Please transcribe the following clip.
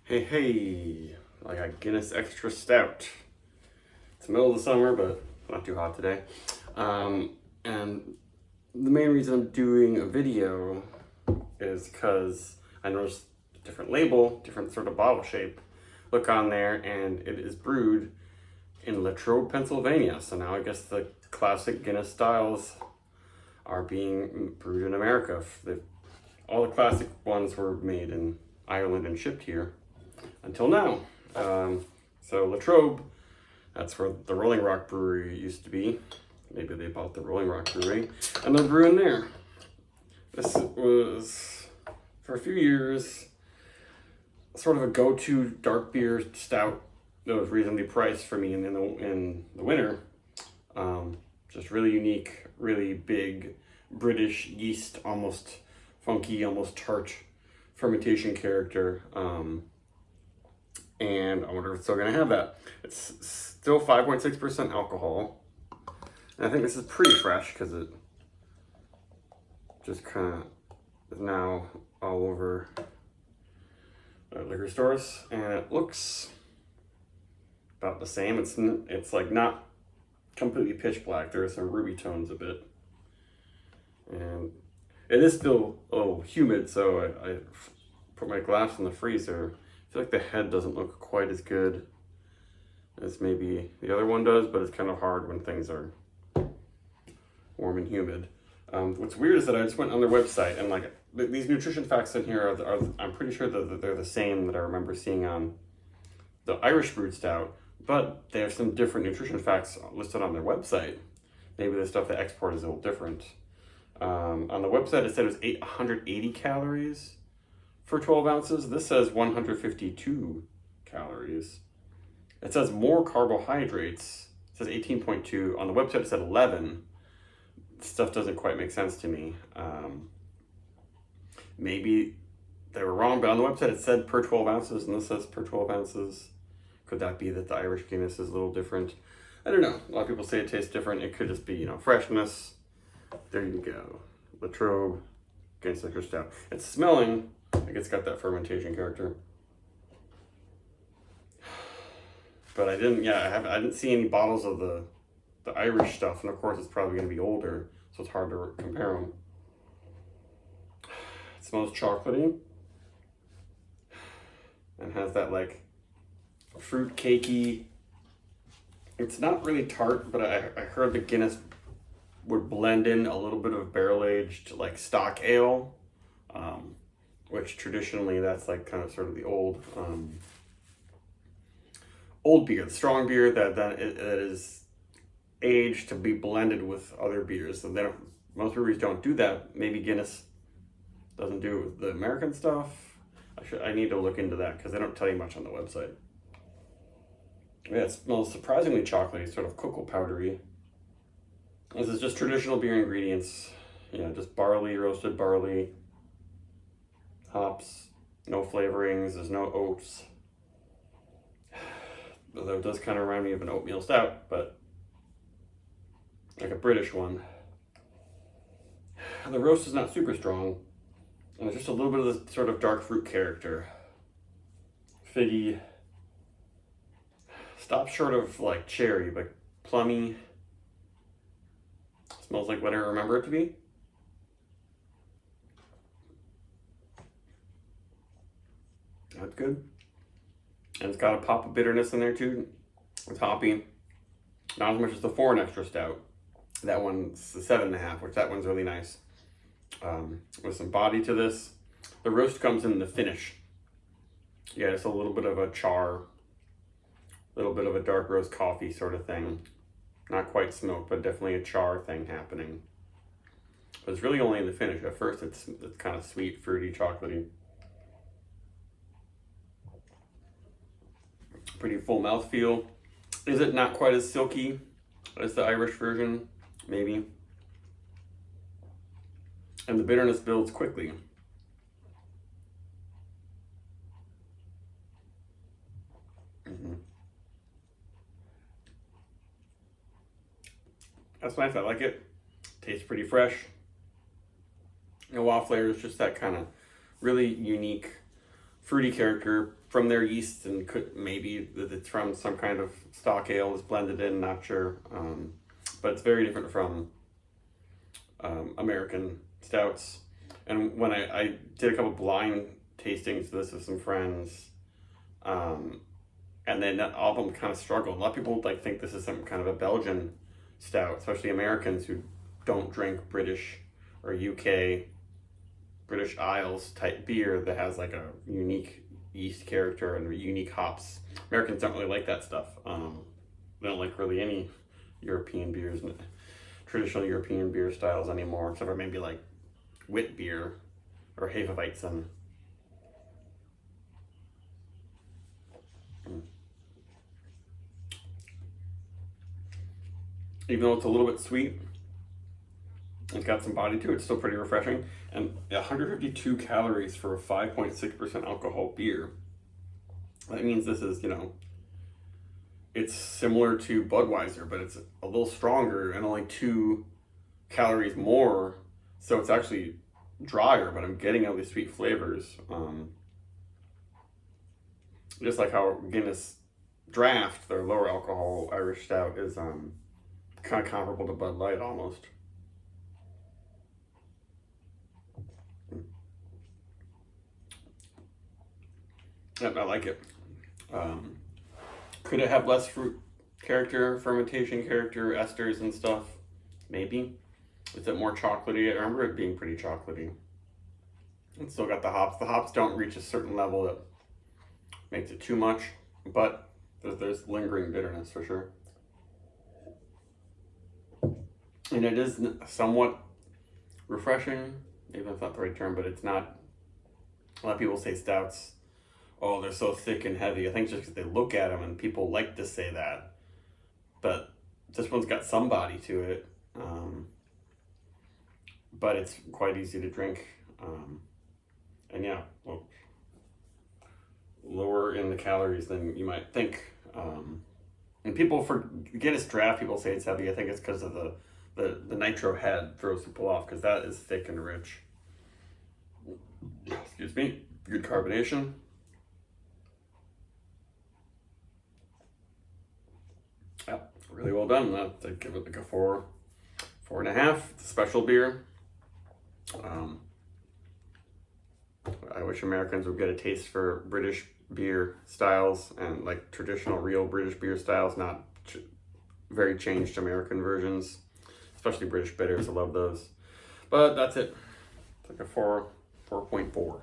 Hey, I got Guinness Extra Stout. It's the middle of the summer, but not too hot today. And the main reason I'm doing a video is because I noticed a different label, different sort of bottle shape. Look on there, and it is brewed in Latrobe, Pennsylvania. So now I guess the classic Guinness styles are being brewed in America. All the classic ones were made in Ireland and shipped here until now. So Latrobe, that's where the Rolling Rock Brewery used to be. Maybe they bought the Rolling Rock Brewery, and they're brewing there. This was, for a few years, sort of a go-to dark beer stout that was reasonably priced for me in the winter. Just really unique, really big British yeast, almost funky, almost tart fermentation character. And I wonder if it's still gonna have that. It's still 5.6% alcohol. And I think this is pretty fresh because it just kind of is now all over liquor stores, and it looks about the same. It's like not completely pitch black. There are some ruby tones a bit, and it is still humid. So I put my glass in the freezer. I feel like the head doesn't look quite as good as maybe the other one does, but it's kind of hard when things are warm and humid. What's weird is that I just went on their website, and like these nutrition facts in here are I'm pretty sure that they're the same that I remember seeing on the Irish brewed stout, but they have some different nutrition facts listed on their website. Maybe the stuff they export is a little different. On the website it said it was 880 calories for 12 ounces. This says 152 calories. It says more carbohydrates. It says 18.2. On the website it said 11. Stuff doesn't quite make sense to me. Maybe they were wrong, but on the website it said per 12 ounces, and this says per 12 ounces. Could that be that the Irish Guinness is a little different? I don't know. A lot of people say it tastes different. It could just be, freshness. There you go. Latrobe Guinness Extra Stout. It's smelling like it's got that fermentation character. But I didn't see any bottles of the Irish stuff, and of course it's probably going to be older, so it's hard to compare them. It smells chocolatey and has that like fruit cakey. It's not really tart, but I heard the Guinness would blend in a little bit of barrel aged like stock ale, which traditionally that's like kind of sort of the old beer, the strong beer that is aged to be blended with other beers. And most breweries don't do that. Maybe Guinness doesn't do it with the American stuff. I need to look into that because they don't tell you much on the website. Yeah, it smells surprisingly chocolatey, sort of cocoa powdery. This is just traditional beer ingredients. Just barley, roasted barley, hops, no flavorings, there's no oats. Although it does kind of remind me of an oatmeal stout, but like a British one. The roast is not super strong, and there's just a little bit of the sort of dark fruit character. Figgy. Stops short of like cherry, but plummy. Smells like what I remember it to be. That's good. And it's got a pop of bitterness in there too. It's hoppy. Not as much as the foreign extra stout. That one's the 7.5, which that one's really nice. With some body to this. The roast comes in the finish. Yeah, it's a little bit of a char, a little bit of a dark roast coffee sort of thing. Not quite smoke, but definitely a char thing happening. But it's really only in the finish. At first, it's kind of sweet, fruity, chocolatey. Pretty full mouthfeel. Is it not quite as silky as the Irish version? Maybe. And the bitterness builds quickly. That's nice. I like it. Tastes pretty fresh. No off flavors, just that kind of really unique fruity character from their yeast, and could maybe that it's from some kind of stock ale is blended in. Not sure, but it's very different from American stouts. And when I did a couple blind tastings of this with some friends, and then all of them kind of struggled. A lot of people like think this is some kind of a Belgian stout, especially Americans who don't drink British or UK, British Isles type beer that has like a unique yeast character and unique hops. Americans don't really like that stuff. They don't like really any European beers, traditional European beer styles anymore, except for maybe like wit beer or Hefeweizen. Even though it's a little bit sweet, it's got some body to it. It's still pretty refreshing. And 152 calories for a 5.6% alcohol beer. That means this is, it's similar to Budweiser, but it's a little stronger and only 2 calories more. So it's actually drier, but I'm getting all these sweet flavors. Just like how Guinness Draft, their lower alcohol Irish stout, is kind of comparable to Bud Light almost. Yep, I like it. Could it have less fruit character, fermentation character, esters and stuff? Maybe. Is it more chocolatey? I remember it being pretty chocolatey. It's still got the hops. The hops don't reach a certain level that makes it too much, but there's lingering bitterness for sure. And it is somewhat refreshing, maybe that's not the right term, but it's not. A lot of people say stouts, oh, they're so thick and heavy. I think just because they look at them and people like to say that. But this one's got some body to it. But it's quite easy to drink. And yeah, well, lower in the calories than you might think. And people, for Guinness Draft, people say it's heavy. I think it's because of the nitro head throws people off, because that is thick and rich. Excuse me. Good carbonation. Yeah, really well done. I'd give it like a 4.5. It's a special beer. I wish Americans would get a taste for British beer styles and like traditional real British beer styles, not very changed American versions, especially British bitters. I love those. But that's it. It's like a 4.4.